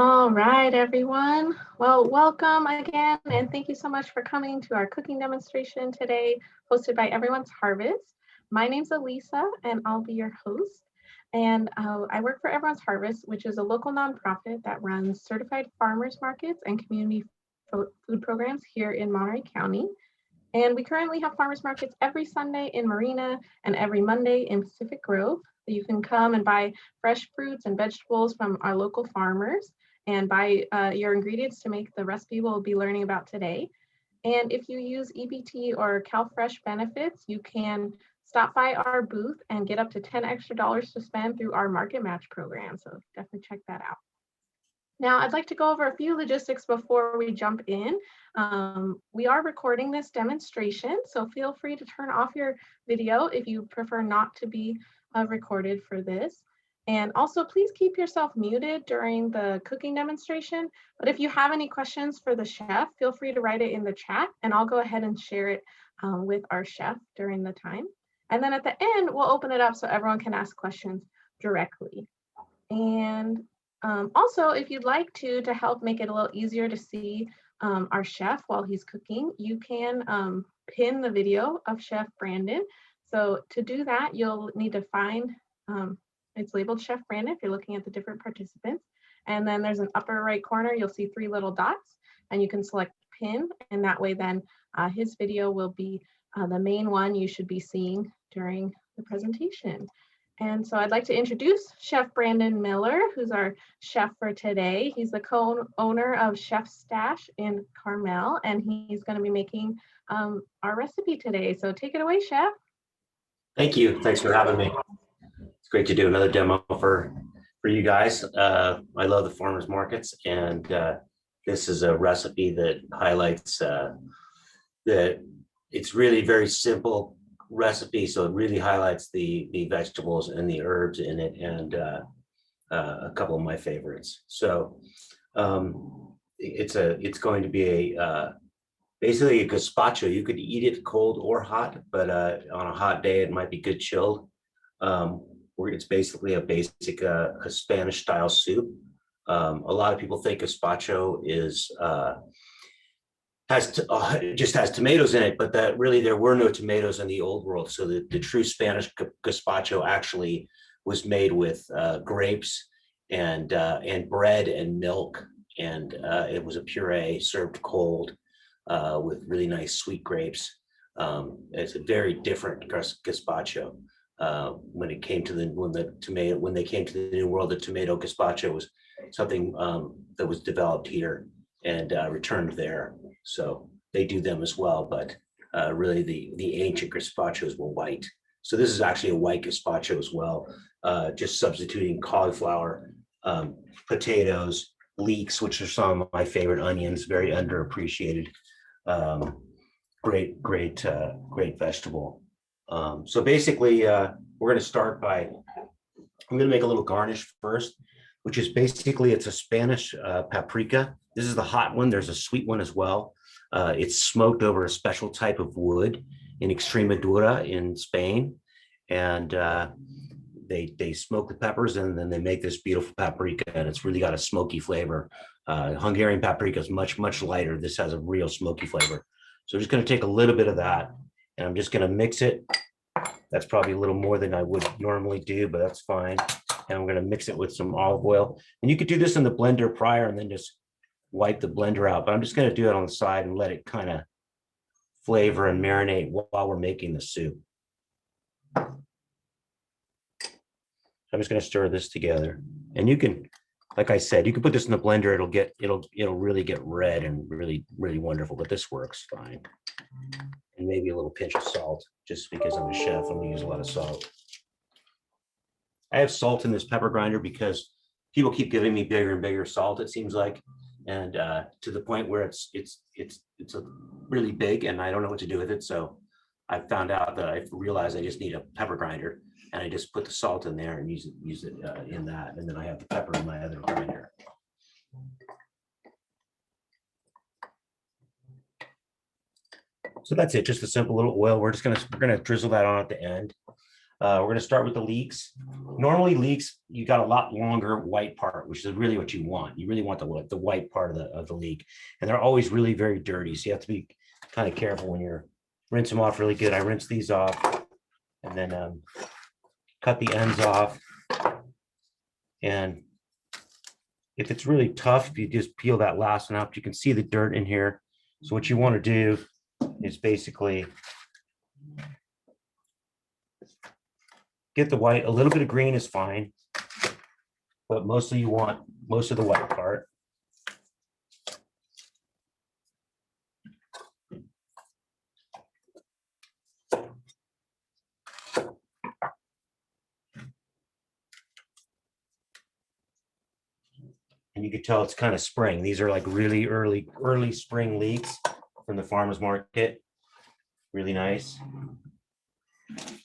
All right, everyone. Well, welcome again, and thank you so much for coming to our cooking demonstration today, hosted by Everyone's Harvest. My name's Elisa, and I'll be your host. And I work for Everyone's Harvest, which is a local nonprofit that runs certified farmers markets and community food programs here in Monterey County. And we currently have farmers markets every Sunday in Marina and every Monday in Pacific Grove. You can come and buy fresh fruits and vegetables from our local farmers and buy your ingredients to make the recipe we'll be learning about today. And if you use EBT or CalFresh benefits, you can stop by our booth and get up to 10 extra dollars to spend through our Market Match program. So definitely check that out. Now, I'd like to go over a few logistics before we jump in. We are recording this demonstration, so feel free to turn off your video if you prefer not to be recorded for this. And also, please keep yourself muted during the cooking demonstration. But if you have any questions for the chef, feel free to write it in the chat, and I'll go ahead and share it with our chef during the time. And then at the end, we'll open it up so everyone can ask questions directly. And also, if you'd like to help make it a little easier to see our chef while he's cooking, you can pin the video of Chef Brandon. So to do that, you'll need to find, it's labeled Chef Brandon if you're looking at the different participants. And then there's an upper right corner, you'll see 3 little dots, and you can select pin. And that way then his video will be the main one you should be seeing during the presentation. And so I'd like to introduce Chef Brandon Miller, who's our chef for today. He's the co-owner of Chef Stash in Carmel, and he's going to be making our recipe today. So take it away, Chef. Thank you. Thanks for having me. It's great to do another demo for you guys. I love the farmers markets, and this is a recipe that highlights that it's really very simple recipe, so it really highlights the vegetables and the herbs in it, and a couple of my favorites. So it's going to be basically a gazpacho. You could eat it cold or hot, but on a hot day it might be good chilled. Where it's basically a basic a Spanish style soup. A lot of people think gazpacho is just has tomatoes in it, but that really there were no tomatoes in the old world. So the true Spanish gazpacho actually was made with grapes and bread and milk, and it was a puree served cold with really nice sweet grapes. It's a very different gazpacho. When they came to the new world, the tomato gazpacho was something that was developed here and returned there. So they do them as well, but really the ancient gazpachos were white. So this is actually a white gazpacho as well, just substituting cauliflower, potatoes, leeks, which are some of my favorite onions, very underappreciated. Great vegetable. So basically, we're going to start by, I'm going to make a little garnish first, which is basically, it's a Spanish paprika. This is the hot one. There's a sweet one as well. It's smoked over a special type of wood in Extremadura in Spain. And they smoke the peppers, and then they make this beautiful paprika, and it's really got a smoky flavor. Hungarian paprika is much, much lighter. This has a real smoky flavor. So I'm just going to take a little bit of that, and I'm just going to mix it. That's probably a little more than I would normally do, but that's fine. And I'm going to mix it with some olive oil. And you could do this in the blender prior and then just wipe the blender out. But I'm just going to do it on the side and let it kind of flavor and marinate while we're making the soup. I'm just going to stir this together. And you can, like I said, you can put this in the blender. It'll really get red and really, really wonderful. But this works fine. And maybe a little pinch of salt, just because I'm a chef. I'm going to use a lot of salt. I have salt in this pepper grinder because people keep giving me bigger and bigger salt, it seems like, and to the point where it's a really big, and I don't know what to do with it. So I found out that I realized I just need a pepper grinder, and I just put the salt in there and use it in that, and then I have the pepper in my other grinder. So that's it, just a simple little oil. We're gonna drizzle that on at the end. We're going to start with the leeks. Normally leeks, you got a lot longer white part, which is really what you want. You really want the white part of the leek. And they're always really very dirty. So you have to be kind of careful when you're rinse them off really good. I rinse these off and then cut the ends off. And if it's really tough, if you just peel that last one out, you can see the dirt in here. So what you want to do is basically get the white. A little bit of green is fine, but mostly you want most of the white part. And you can tell it's kind of spring. These are like really early spring leeks from the farmer's market. Really nice. I'm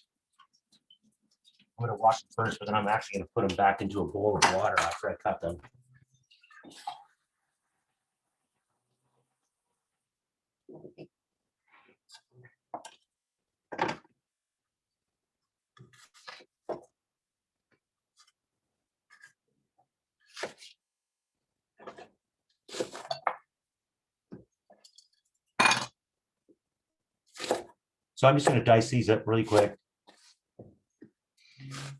going to wash them first, but then I'm actually going to put them back into a bowl of water after I cut them. So I'm just going to dice these up really quick.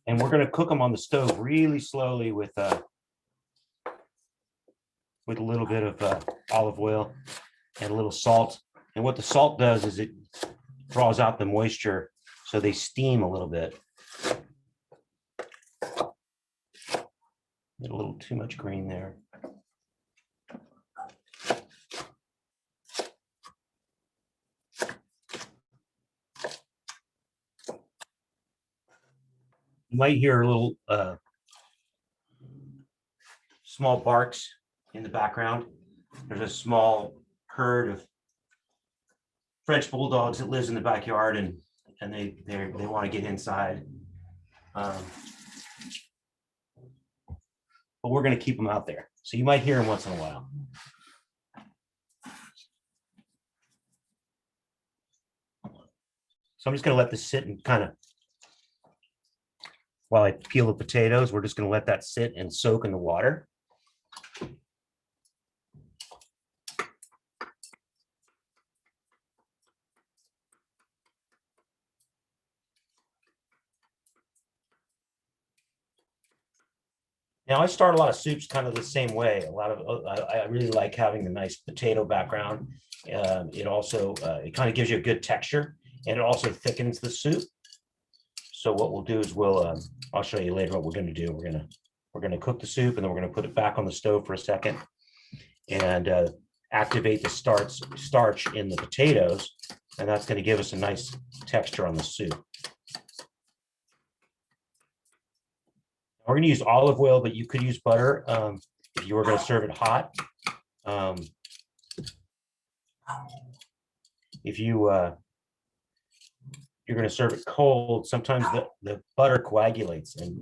And we're going to cook them on the stove really slowly with a little bit of olive oil and a little salt. And what the salt does is it draws out the moisture, so they steam a little bit. A little too much green there. You might hear a little small barks in the background. There's a small herd of French bulldogs that lives in the backyard, and they want to get inside. But we're going to keep them out there, so you might hear them once in a while. So I'm just going to let this sit and kind of, while I peel the potatoes, we're just going to let that sit and soak in the water. Now I start a lot of soups kind of the same way. I really like having the nice potato background. It also it kind of gives you a good texture, and it also thickens the soup. So what we'll do is I'll show you later what we're going to do. We're going to cook the soup, and then we're going to put it back on the stove for a second and activate the starch in the potatoes, and that's going to give us a nice texture on the soup. We're going to use olive oil, but you could use butter if you were going to serve it hot. If you're going to serve it cold, sometimes the butter coagulates and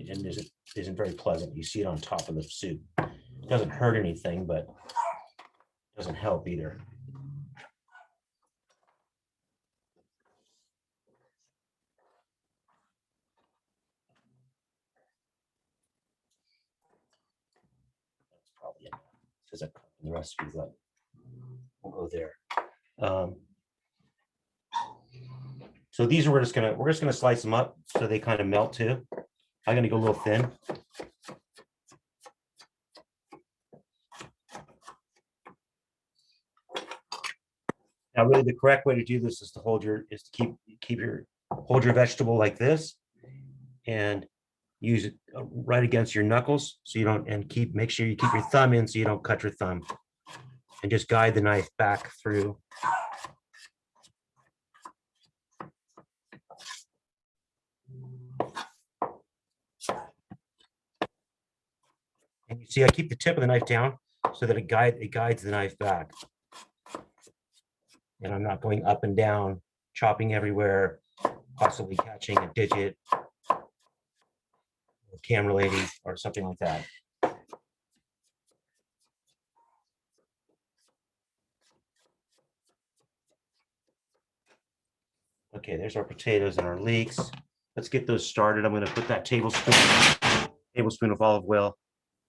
isn't very pleasant. You see it on top of the soup. It doesn't hurt anything, but it doesn't help either. Probably enough because I cut the recipes up. We'll go there. So these we're just gonna slice them up so they kind of melt too. I'm gonna go a little thin. Now, really, the correct way to do this is to hold your vegetable like this, and use it right against your knuckles so you don't, and make sure you keep your thumb in so you don't cut your thumb, and just guide the knife back through. And you see I keep the tip of the knife down so that it guides the knife back. And I'm not going up and down, chopping everywhere, possibly catching a digit, a camera lady, or something like that. Okay, there's our potatoes and our leeks. let's get those started. I'm going to put that tablespoon of olive oil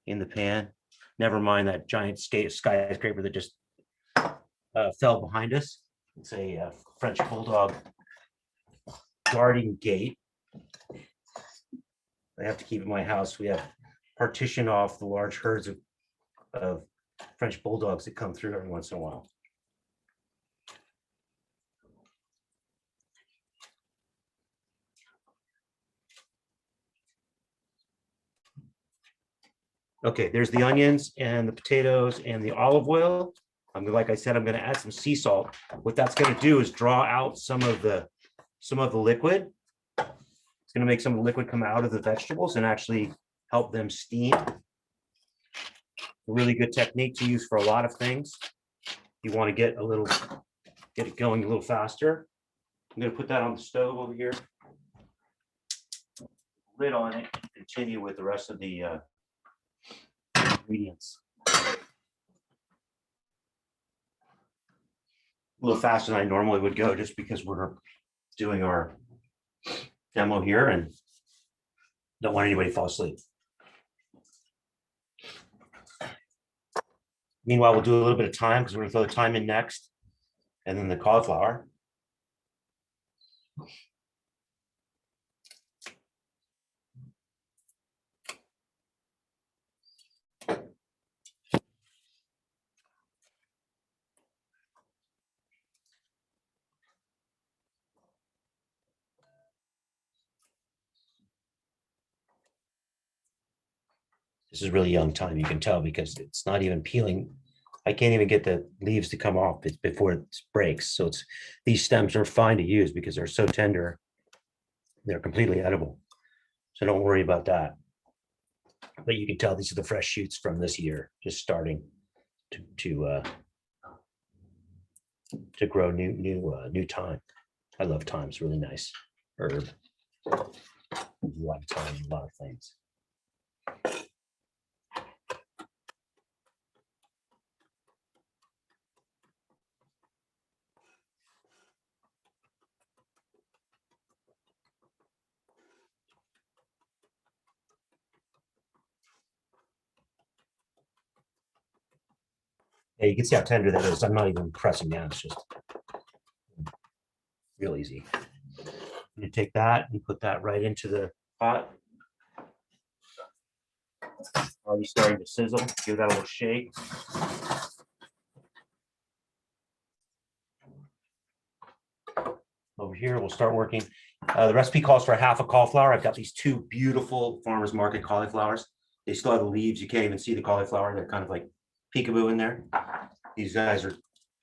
in the pan. Never mind that giant skyscraper that just fell behind us. It's a French bulldog guarding gate. I have to keep in my house. We have partitioned off the large herds of French bulldogs that come through every once in a while. Okay, there's the onions and the potatoes and the olive oil. Like I said, I'm going to add some sea salt. What that's going to do is draw out some of the liquid. It's going to make some of the liquid come out of the vegetables and actually help them steam. A really good technique to use for a lot of things. You want to get it going a little faster. I'm going to put that on the stove over here. Lid on it. Continue with the rest of the ingredients. A little faster than I normally would go, just because we're doing our demo here and don't want anybody to fall asleep. Meanwhile, we'll do a little bit of thyme because we're going to throw the thyme in next, and then the cauliflower. This is really young thyme, you can tell, because it's not even peeling. I can't even get the leaves to come off before it breaks. So these stems are fine to use because they're so tender. They're completely edible. So don't worry about that. But you can tell these are the fresh shoots from this year, just starting to grow new thyme. I love thyme. It's really nice herb. A lot of thyme, a lot of things. Yeah, you can see how tender that is. I'm not even pressing down. It's just real easy. You take that and put that right into the pot. Already starting to sizzle. Give that a little shake. Over here, we'll start working. The recipe calls for half a cauliflower. I've got these two beautiful farmers market cauliflowers. They still have the leaves. You can't even see the cauliflower. They're kind of like peekaboo in there. These guys are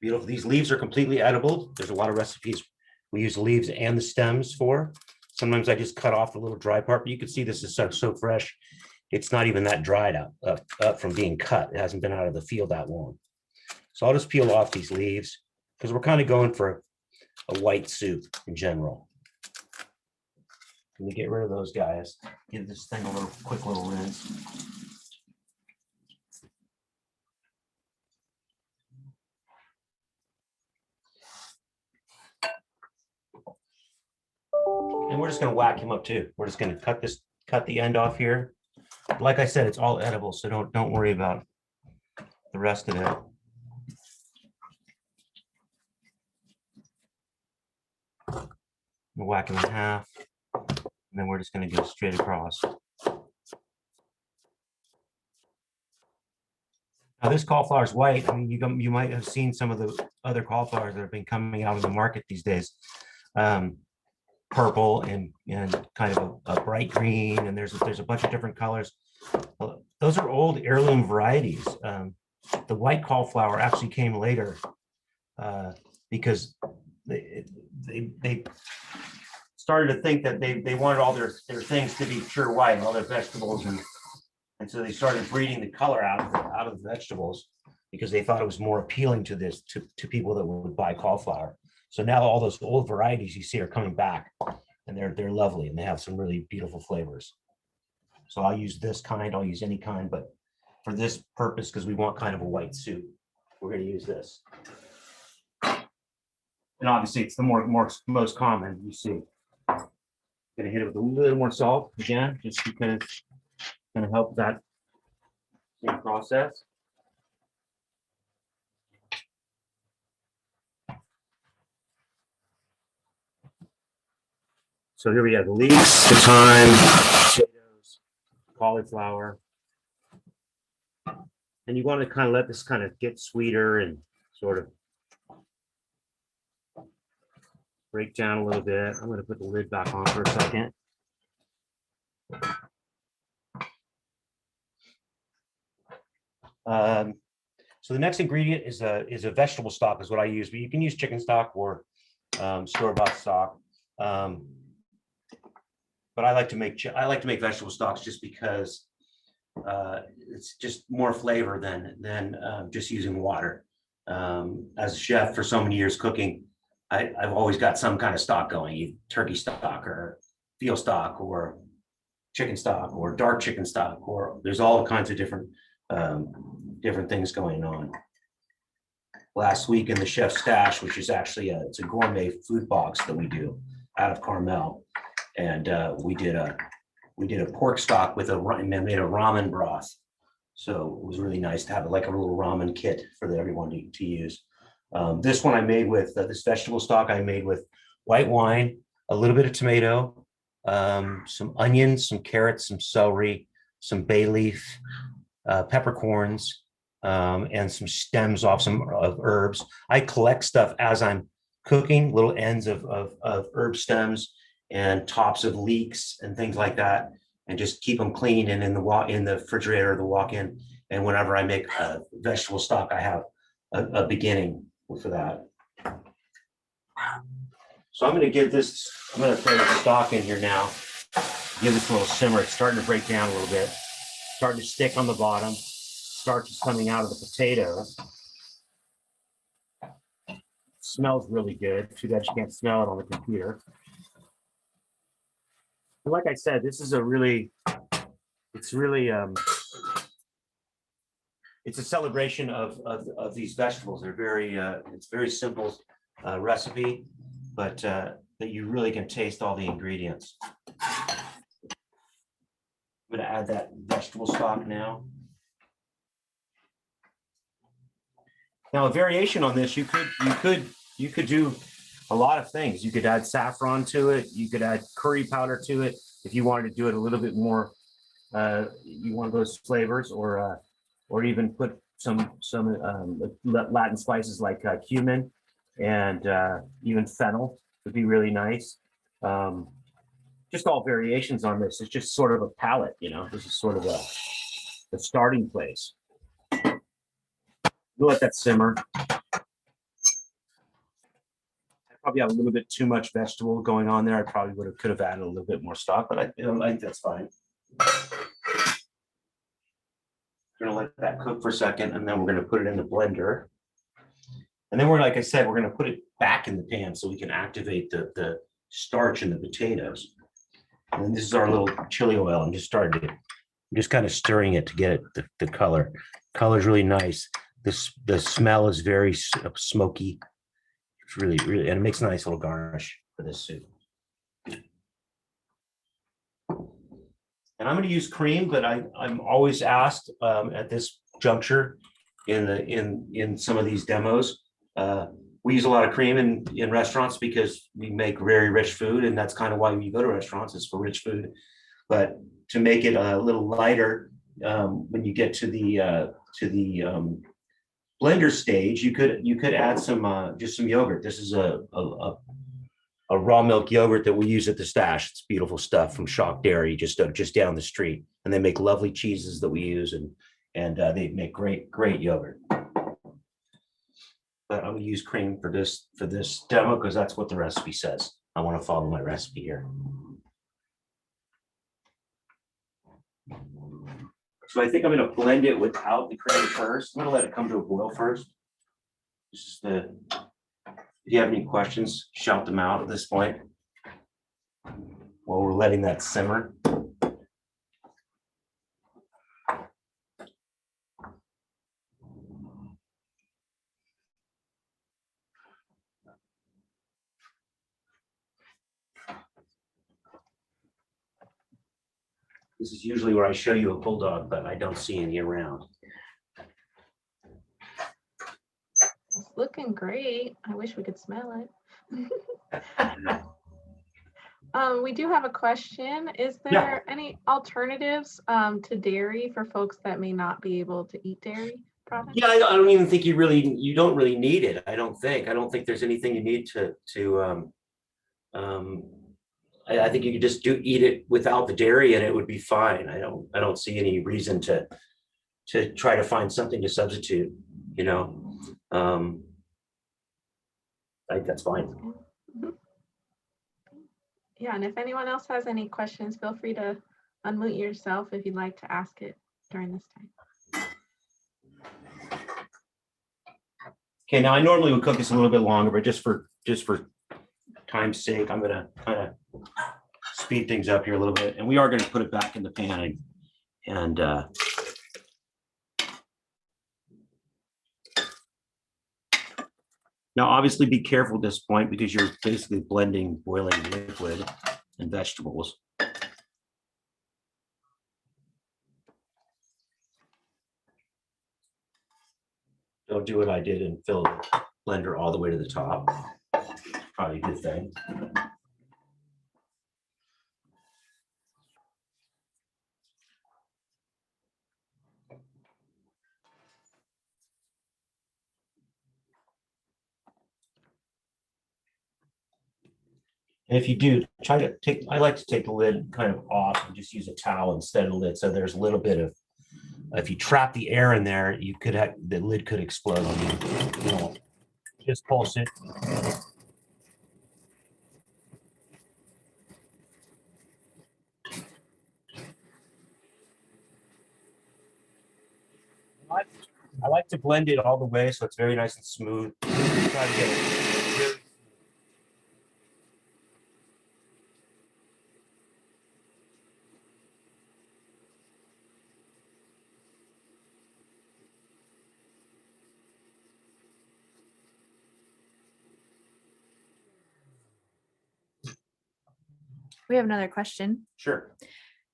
beautiful. These leaves are completely edible. There's a lot of recipes we use the leaves and the stems for. Sometimes I just cut off the little dry part, but you can see this is so fresh. It's not even that dried up from being cut. It hasn't been out of the field that long. So I'll just peel off these leaves because we're kind of going for a white soup in general. Let me get rid of those guys. Give this thing a quick little rinse. And we're just going to whack him up too. We're just going to cut the end off here. Like I said, it's all edible, so don't worry about the rest of it. We'll whack him in half, and then we're just going to go straight across. Now this cauliflower is white. I mean, you might have seen some of the other cauliflowers that have been coming out of the market these days. Purple and kind of a bright green, and there's a bunch of different colors. Those are old heirloom varieties. The white cauliflower actually came later because they started to think that they wanted all their things to be pure white, all their vegetables, and so they started breeding the color out of the vegetables because they thought it was more appealing to people that would buy cauliflower. So now all those old varieties you see are coming back, and they're lovely, and they have some really beautiful flavors. So I'll use this kind, I'll use any kind, but for this purpose, because we want kind of a white soup, we're going to use this. And obviously it's the most common you see. Gonna hit it with a little more salt again, just because it's gonna help that same process. So here we have the leeks, the thyme, potatoes, cauliflower. And you want to kind of let this kind of get sweeter and sort of break down a little bit. I'm going to put the lid back on for a second. So the next ingredient is a vegetable stock is what I use, but you can use chicken stock or store-bought stock. But I like to make vegetable stocks just because it's just more flavor than just using water. As a chef for so many years cooking, I've always got some kind of stock going, turkey stock or veal stock or chicken stock or dark chicken stock, or there's all kinds of different things going on. Last week in the chef's stash, which is actually it's a gourmet food box that we do out of Carmel, and we did a pork stock with made a ramen broth. So it was really nice to have like a little ramen kit for everyone to use. This one I made with this vegetable stock I made with white wine, a little bit of tomato, some onions, some carrots, some celery, some bay leaf, peppercorns, and some stems off some herbs. I collect stuff as I'm cooking, little ends of herb stems and tops of leeks and things like that, and just keep them clean and in the refrigerator or the walk-in. And whenever I make a vegetable stock, I have a beginning for that. So I'm going to throw the stock in here now. Give this a little simmer. It's starting to break down a little bit. Starting to stick on the bottom. Starch is coming out of the potatoes. It smells really good. Too bad you can't smell it on the computer. And like I said, this is it's a celebration of these vegetables. They're it's very simple recipe, but that you really can taste all the ingredients. I'm going to add that vegetable stock now. Now, a variation on this, you could do a lot of things. You could add saffron to it. You could add curry powder to it if you wanted to do it a little bit more. You want those flavors, or even put some Latin spices like cumin and even fennel would be really nice. Just all variations on this. It's just sort of a palette, This is sort of the starting place. We'll let that simmer. I probably have a little bit too much vegetable going on there. I probably could have added a little bit more stock, but I think that's fine. We're gonna let that cook for a second, and then we're gonna put it in the blender. And then like I said, we're gonna put it back in the pan so we can activate the starch in the potatoes. And this is our little chili oil. I'm just kind of stirring it to get it the color. Color's really nice. The smell is very smoky. It's really, and it makes a nice little garnish for this soup. And I'm going to use cream, but I'm always asked at this juncture in some of these demos. We use a lot of cream in restaurants because we make very rich food, and that's kind of why we go to restaurants, is for rich food. But to make it a little lighter, when you get to the blender stage, you could add just some yogurt. This is a raw milk yogurt that we use at the stash. It's beautiful stuff from Shock Dairy, just down the street, and they make lovely cheeses that we use, and they make great yogurt. But I'm going to use cream for this demo because that's what the recipe says. I want to follow my recipe here. So I think I'm going to blend it without the cream first. I'm going to let it come to a boil first. If you have any questions, shout them out at this point while we're letting that simmer. This is usually where I show you a bulldog, but I don't see any around. It's looking great. I wish we could smell it. We do have a question. Is there any alternatives to dairy for folks that may not be able to eat dairy products? Yeah, I don't even think you don't really need it. I don't think there's anything you need I think you could just eat it without the dairy and it would be fine. I don't see any reason to try to find something to substitute, you know. I think that's fine. Mhm. Yeah, and if anyone else has any questions, feel free to unmute yourself if you'd like to ask it during this time. Okay, now I normally would cook this a little bit longer, but just for time's sake, I'm gonna kind of speed things up here a little bit, and we are going to put it back in the pan and now obviously be careful at this point because you're basically blending boiling liquid and vegetables. Don't do what I did and fill the blender all the way to the top. Probably a good thing. And if you do, try to take, I like to take the lid kind of off and just use a towel instead of the lid. So there's a little bit of, if you trap the air in there, you could have, the lid could explode on you. You know, just pulse it. I like to blend it all the way so it's very nice and smooth. Try to get it really. We have another question. Sure.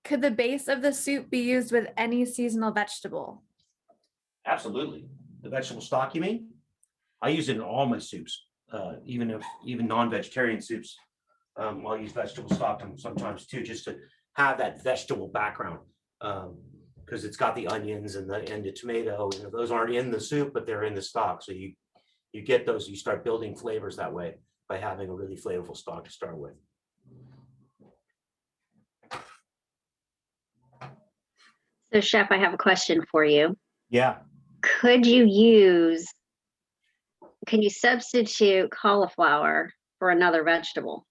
Could the base of the soup be used with any seasonal vegetable? Absolutely. The vegetable stock, you mean? I use it in all my soups, even non-vegetarian soups. I'll use vegetable stock sometimes too, just to have that vegetable background, because it's got the onions and the tomato. You know, those aren't in the soup, but they're in the stock. So you get those. You start building flavors that way by having a really flavorful stock to start with. So, Chef, I have a question for you. Yeah. Can you substitute cauliflower for another vegetable?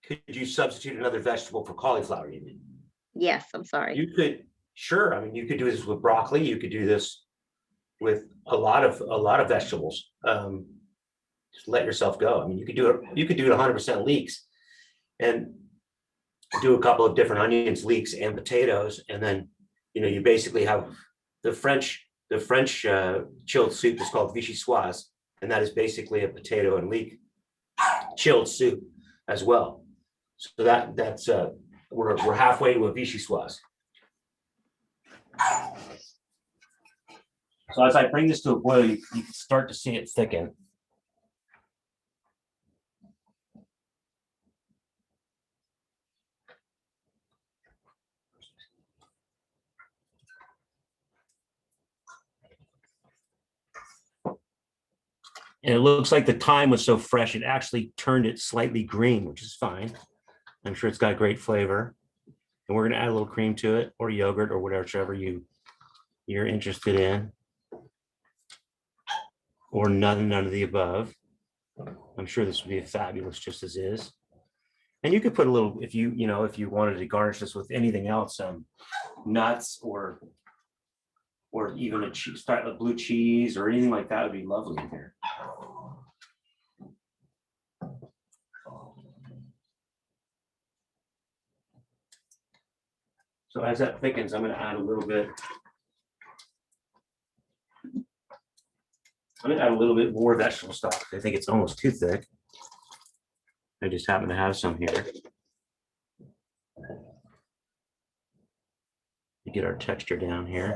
Could you substitute another vegetable for cauliflower, you mean? Yes, I'm sorry. You could, sure. I mean, you could do this with broccoli. You could do this with a lot of vegetables. Just let yourself go. I mean, you could do it 100% leeks and do a couple of different onions, leeks, and potatoes, and then you basically have the French chilled soup is called vichyssoise, and that is basically a potato and leek chilled soup as well. So that's we're halfway to a vichyssoise. So as I bring this to a boil, you can start to see it thicken. And it looks like the thyme was so fresh, it actually turned it slightly green, which is fine. I'm sure it's got great flavor. And we're going to add a little cream to it, or yogurt, or whichever you're interested in. Or none of the above. I'm sure this would be fabulous just as is. And you could put a little, if you wanted to garnish this with anything else, nuts or even a blue cheese or anything like that would be lovely in here. So as that thickens, I'm going to add a little bit. I'm going to add a little bit more vegetable stock. I think it's almost too thick. I just happen to have some here. get our texture down here.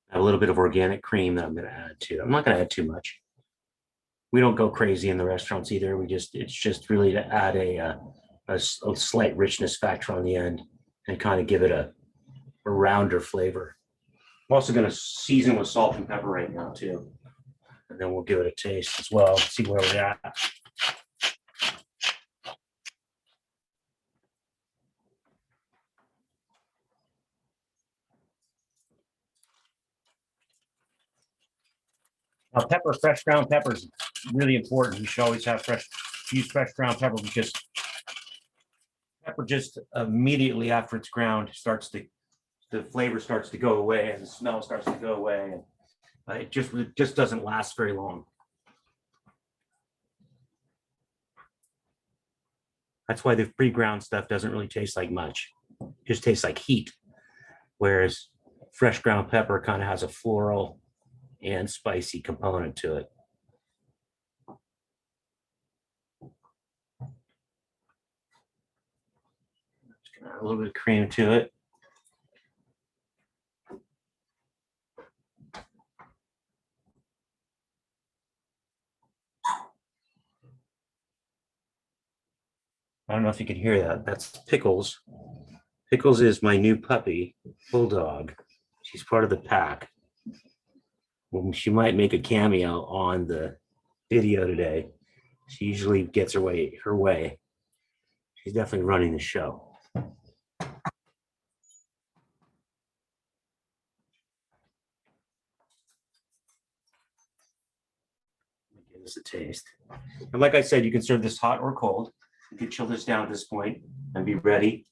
I have a little bit of organic cream that I'm going to add to. I'm not going to add too much. We don't go crazy in the restaurants either. It's just really to add a slight richness factor on the end and kind of give it a rounder flavor. I'm also going to season with salt and pepper right now too. And then we'll give it a taste as well, see where we're at. Now, fresh ground pepper is really important. You should always use fresh ground pepper because pepper just immediately after it's ground the flavor starts to go away and the smell starts to go away, and it just doesn't last very long. That's why the pre-ground stuff doesn't really taste like much. It just tastes like heat, whereas fresh ground pepper kind of has a floral and spicy component to it. Just gonna add a little bit of cream to it. I don't know if you can hear that. That's Pickles. Pickles is my new puppy, Bulldog. She's part of the pack. Well, she might make a cameo on the video today. She usually gets her way. She's definitely running the show. Give this a taste. And like I said, you can serve this hot or cold. You can chill this down at this point and be ready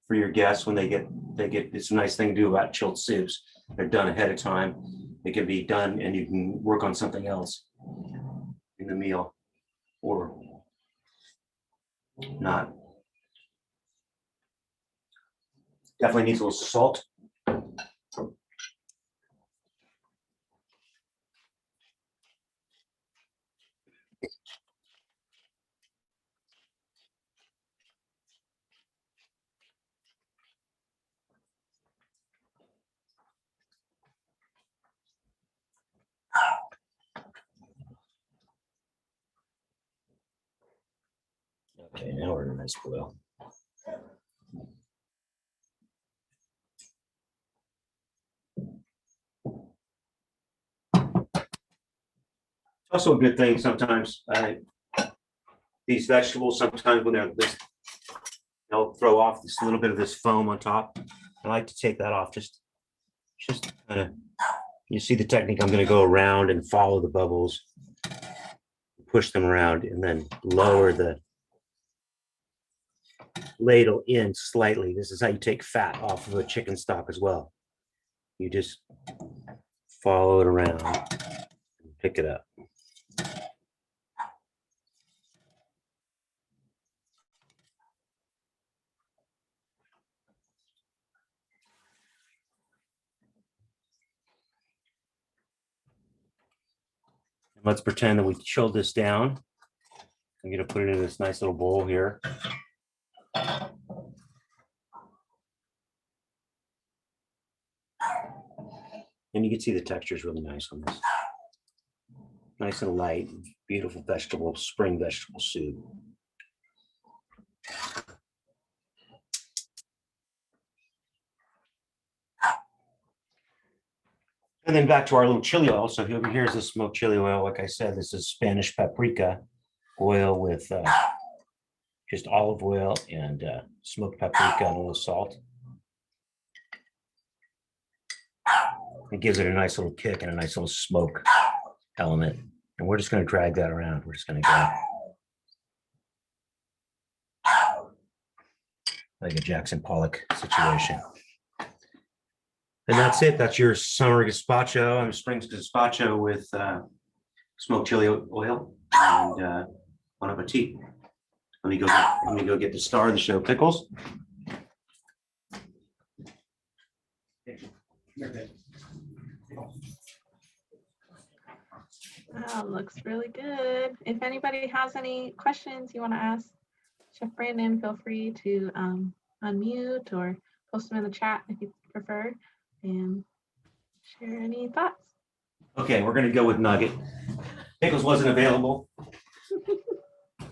for your guests when they get. It's a nice thing to do about chilled soups. They're done ahead of time. They can be done and you can work on something else in the meal or not. Definitely needs a little salt. Okay, now we're in a nice boil. It's also a good thing sometimes. These vegetables, sometimes when they'll throw off this little bit of this foam on top. I like to take that off. Just kind of, you see the technique. I'm going to go around and follow the bubbles, push them around, and then lower the ladle in slightly. This is how you take fat off of a chicken stock as well. You just follow it around and pick it up. Let's pretend that we chilled this down. I'm going to put it in this nice little bowl here. And you can see the texture is really nice on this. Nice and light, beautiful spring vegetable soup. And then back to our little chili oil. So here's the smoked chili oil. Like I said, this is Spanish paprika oil with just olive oil and smoked paprika and a little salt. It gives it a nice little kick and a nice little smoke element. And we're just going to drag that around. We're just going to go like a Jackson Pollock situation. And that's it. That's your summer gazpacho and spring gazpacho with smoked chili oil and bon appetit. Let me go get the star of the show, Pickles. Wow, looks really good. If anybody has any questions you want to ask Chef Brandon, feel free to unmute or post them in the chat if you prefer and share any thoughts. Okay, we're gonna go with nugget. Pickles wasn't available. We're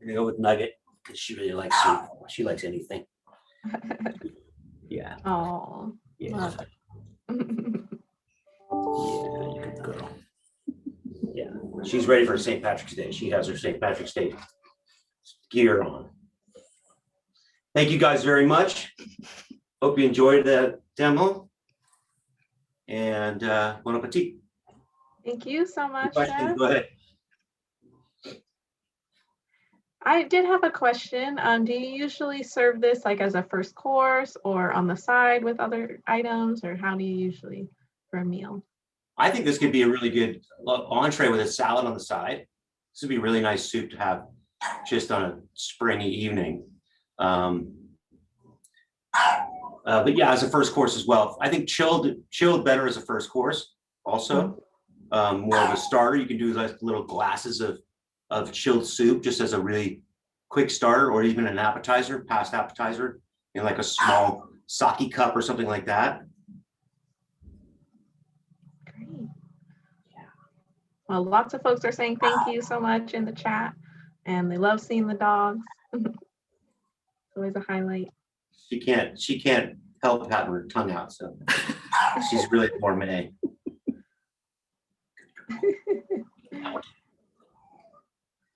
gonna go with nugget because she really likes soup. She likes anything. Yeah, Oh, yeah, love it. yeah, you good girl. Yeah, she's ready for St. Patrick's Day. She has her St. Patrick's Day gear on. Thank you guys very much. Hope you enjoyed the demo. And bon appetit. Thank you so much, Questions, Chef. go ahead. I did have a question. Do you usually serve this like as a first course or on the side with other items, or how do you usually for a meal? I think this could be a really good entree with a salad on the side. This would be a really nice soup to have just on a springy evening. But yeah, as a first course as well. I think chilled better as a first course also. More of a starter. You can do like little glasses of chilled soup just as a really quick starter, or even an appetizer, past appetizer, in like a small sake cup or something like that. Great. Yeah. Well, lots of folks are saying thank you so much in the chat, and they love seeing the dogs. It's always a highlight. She can't help having her tongue out, so she's really gourmet.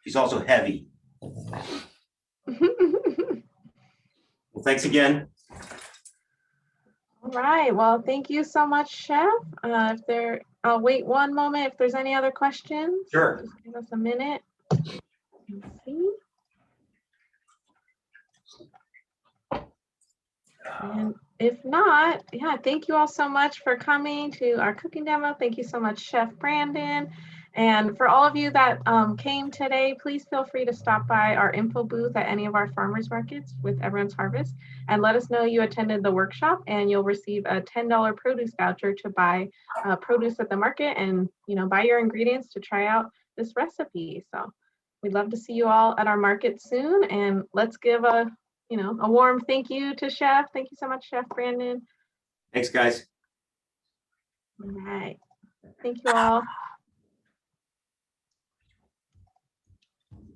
She's also heavy. Well, thanks again. All right. Well, thank you so much, Chef. I'll wait one moment if there's any other questions. Sure. Just give us a minute. Let's see. And if not, yeah, thank you all so much for coming to our cooking demo. Thank you so much, Chef Brandon. And for all of you that came today, please feel free to stop by our info booth at any of our farmers markets with Everyone's Harvest and let us know you attended the workshop, and you'll receive a $10 produce voucher to buy produce at the market and buy your ingredients to try out this recipe. So we'd love to see you all at our market soon, and let's give a warm thank you to Chef. Thank you so much, Chef Brandon. Thanks, guys. All right. Thank you all.